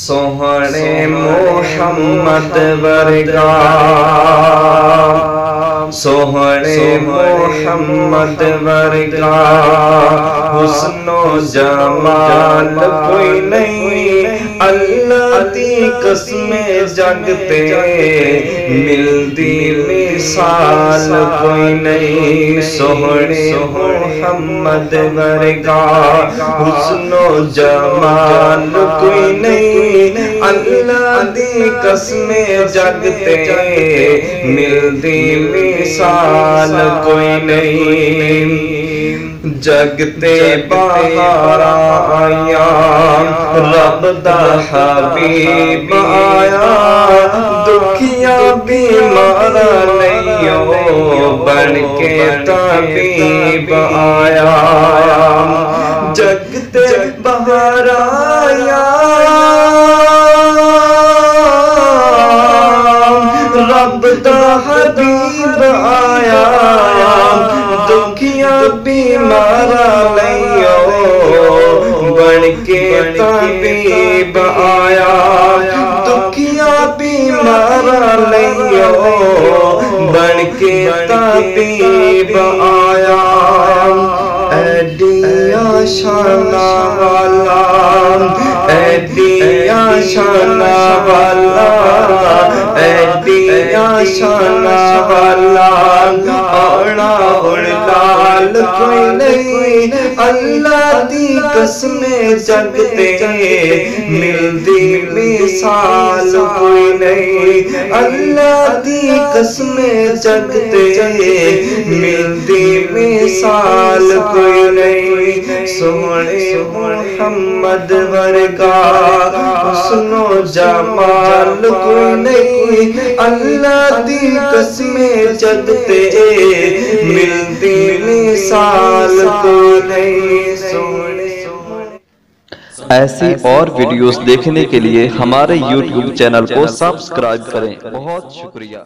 سوہنے محمد ورگا سوہنے محمد ورگا حسن و جمال کوئی نہیں اللہ دی قسم جگتے ملتی مثال کوئی نہیں سوہنے محمد ورگا حسن و جمال کوئی نہیں اللہ دی قسم جگتے ملتی مثال کوئی نہیں جگتے بہار آیا رب دا حبیب آیا دکھیا بیمار نہیں بن کے طبیب آیا جگتے بہار آیا رب دا حبیب آیا دکھیا بیمار لئیو بن کے طبیب آیا دکھیا بیمار لئیو بن کے طبیب آیا ایڈیا شانہ والا ایڈیا شانہ والا ایڈیا شانہ والا آنا لال کوئی نہیں اللہ دی قسم جگتے ملتی مثال کوئی نہیں اللہ دی قسم جگتے ملتی مثال کوئی نہیں سوہنے محمد ورگا حسن و جمال کوئی نہیں اللہ دی قسم جگتے ملتی مثال کوئی نہیں ایسی اور ویڈیوز دیکھنے کے لیے ہمارے YouTube چینل کو سبسکرائب کریں۔ بہت شکریہ۔